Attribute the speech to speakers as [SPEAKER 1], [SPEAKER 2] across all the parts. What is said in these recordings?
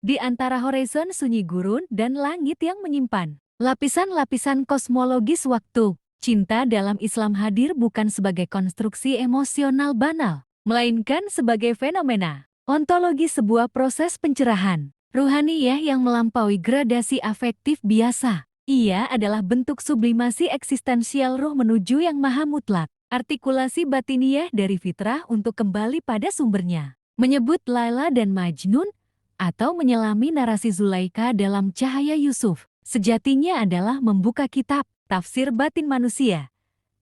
[SPEAKER 1] Di antara horizon sunyi gurun dan langit yang menyimpan lapisan-lapisan kosmologis waktu, cinta dalam Islam hadir bukan sebagai konstruksi emosional banal, melainkan sebagai fenomena ontologi, sebuah proses pencerahan ruhaniyah yang melampaui gradasi afektif biasa. Ia adalah bentuk sublimasi eksistensial ruh menuju yang maha mutlak, artikulasi batiniah dari fitrah untuk kembali pada sumbernya. Menyebut Laila dan Majnun atau menyelami narasi Zulaikha dalam cahaya Yusuf, sejatinya adalah membuka kitab tafsir batin manusia.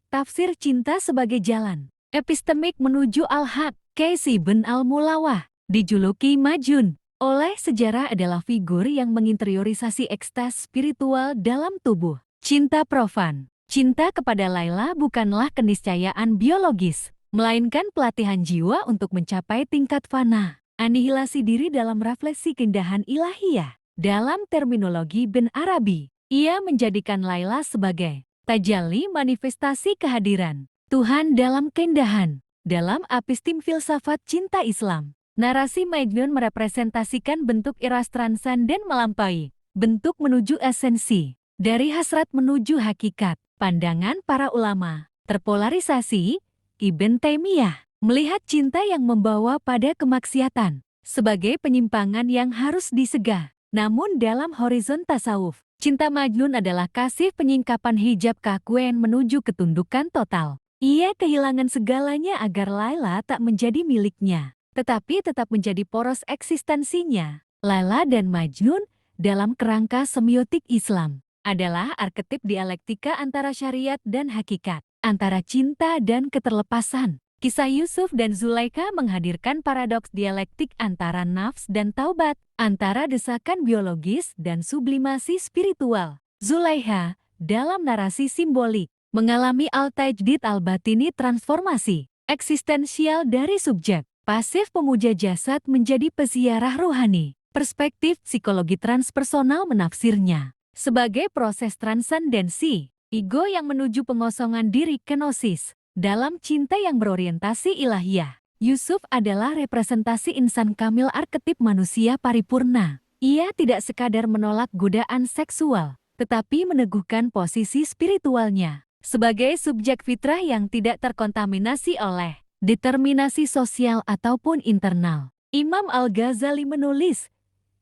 [SPEAKER 1] Tafsir cinta sebagai jalan epistemik menuju al-haq. Kaisi bin al-Mulawah, dijuluki Majnun oleh sejarah, adalah figur yang menginteriorisasi ekstaz spiritual dalam tubuh. Cinta profan. Cinta kepada Laila bukanlah keniscayaan biologis, melainkan pelatihan jiwa untuk mencapai tingkat fana, anihilasi diri dalam refleksi keindahan ilahiyah. Dalam terminologi Ibn Arabi, ia menjadikan Laila sebagai tajalli, manifestasi kehadiran Tuhan dalam keindahan. Dalam apistim filsafat cinta Islam, narasi Majnun merepresentasikan bentuk iras transan dan melampaui, bentuk menuju esensi, dari hasrat menuju hakikat. Pandangan para ulama terpolarisasi. Ibn Taimiyah melihat cinta yang membawa pada kemaksiatan sebagai penyimpangan yang harus disegah. Namun dalam horizon tasawuf, cinta Majnun adalah kasih penyingkapan hijab keakuan menuju ketundukan total. Ia kehilangan segalanya agar Laila tak menjadi miliknya, tetapi tetap menjadi poros eksistensinya. Laila dan Majnun dalam kerangka semiotik Islam adalah arketip dialektika antara syariat dan hakikat, antara cinta dan keterlepasan. Kisah Yusuf dan Zulaikha menghadirkan paradoks dialektik antara nafs dan taubat, antara desakan biologis dan sublimasi spiritual. Zulaikha dalam narasi simbolik mengalami al-tajdid al-batini, transformasi eksistensial dari subjek pasif pemuja jasad menjadi peziarah rohani. Perspektif psikologi transpersonal menafsirnya sebagai proses transendensi ego yang menuju pengosongan diri, kenosis. Dalam cinta yang berorientasi ilahiyah, Yusuf adalah representasi insan kamil, arketip manusia paripurna. Ia tidak sekadar menolak godaan seksual, tetapi meneguhkan posisi spiritualnya sebagai subjek fitrah yang tidak terkontaminasi oleh determinasi sosial ataupun internal. Imam Al-Ghazali menulis,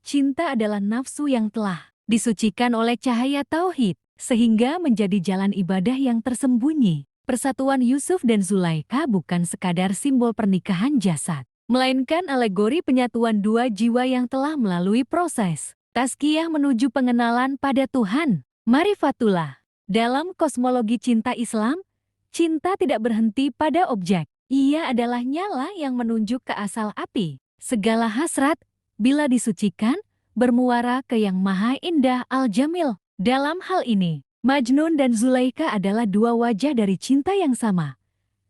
[SPEAKER 1] cinta adalah nafsu yang telah disucikan oleh cahaya tauhid, sehingga menjadi jalan ibadah yang tersembunyi. Persatuan Yusuf dan Zulaikha bukan sekadar simbol pernikahan jasad, melainkan alegori penyatuan dua jiwa yang telah melalui proses tazkiyah menuju pengenalan pada Tuhan, marifatullah. Dalam kosmologi cinta Islam, cinta tidak berhenti pada objek. Ia adalah nyala yang menunjuk ke asal api. Segala hasrat, bila disucikan, bermuara ke yang maha indah al-jamil. Dalam hal ini, Majnun dan Zulaikha adalah dua wajah dari cinta yang sama.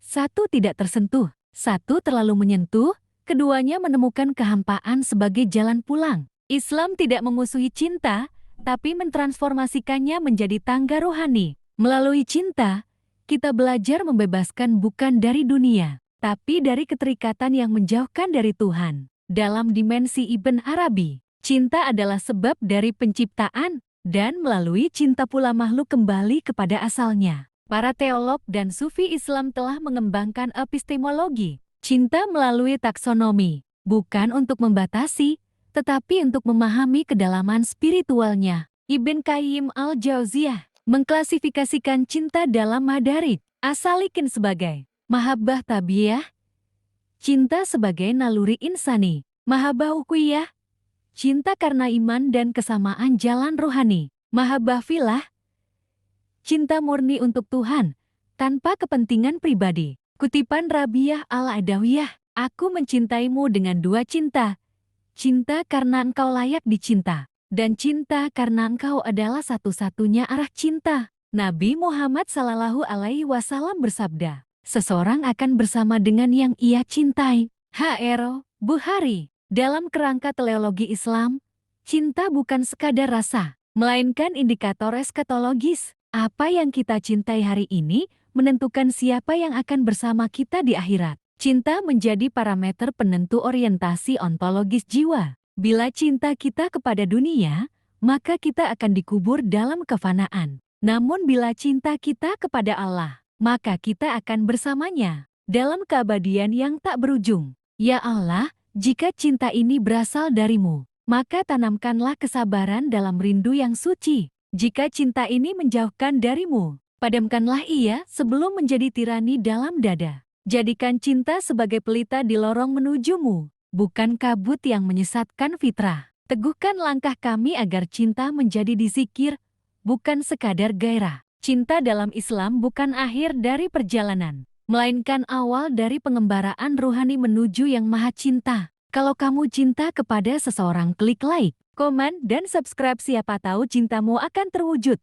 [SPEAKER 1] Satu tidak tersentuh, satu terlalu menyentuh, keduanya menemukan kehampaan sebagai jalan pulang. Islam tidak memusuhi cinta, tapi mentransformasikannya menjadi tangga rohani. Melalui cinta, kita belajar membebaskan bukan dari dunia, tapi dari keterikatan yang menjauhkan dari Tuhan. Dalam dimensi Ibn Arabi, cinta adalah sebab dari penciptaan, dan melalui cinta pula makhluk kembali kepada asalnya. Para teolog dan sufi Islam telah mengembangkan epistemologi cinta melalui taksonomi, bukan untuk membatasi, tetapi untuk memahami kedalaman spiritualnya. Ibn Qayyim al-Jauziyah mengklasifikasikan cinta dalam Madarik as-Salikin sebagai mahabbah tabiah, cinta sebagai naluri insani, mahabbah uqiyah, cinta karena iman dan kesamaan jalan rohani, mahabbah filah, cinta murni untuk Tuhan, tanpa kepentingan pribadi. Kutipan Rabiah al-Adawiyah, aku mencintaimu dengan dua cinta, cinta karena engkau layak dicinta, dan cinta karena engkau adalah satu-satunya arah cinta. Nabi Muhammad SAW bersabda, seseorang akan bersama dengan yang ia cintai. H.R. Bukhari. Dalam kerangka teleologi Islam, cinta bukan sekadar rasa, melainkan indikator eskatologis. Apa yang kita cintai hari ini menentukan siapa yang akan bersama kita di akhirat. Cinta menjadi parameter penentu orientasi ontologis jiwa. Bila cinta kita kepada dunia, maka kita akan dikubur dalam kefanaan. Namun bila cinta kita kepada Allah, maka kita akan bersamanya dalam keabadian yang tak berujung. Ya Allah, jika cinta ini berasal darimu, maka tanamkanlah kesabaran dalam rindu yang suci. Jika cinta ini menjauhkan darimu, padamkanlah ia sebelum menjadi tirani dalam dada. Jadikan cinta sebagai pelita di lorong menujumu, bukan kabut yang menyesatkan fitrah. Teguhkan langkah kami agar cinta menjadi dizikir, bukan sekadar gairah. Cinta dalam Islam bukan akhir dari perjalanan, melainkan awal dari pengembaraan rohani menuju yang maha cinta. Kalau kamu cinta kepada seseorang, klik like, komen, dan subscribe, siapa tahu cintamu akan terwujud.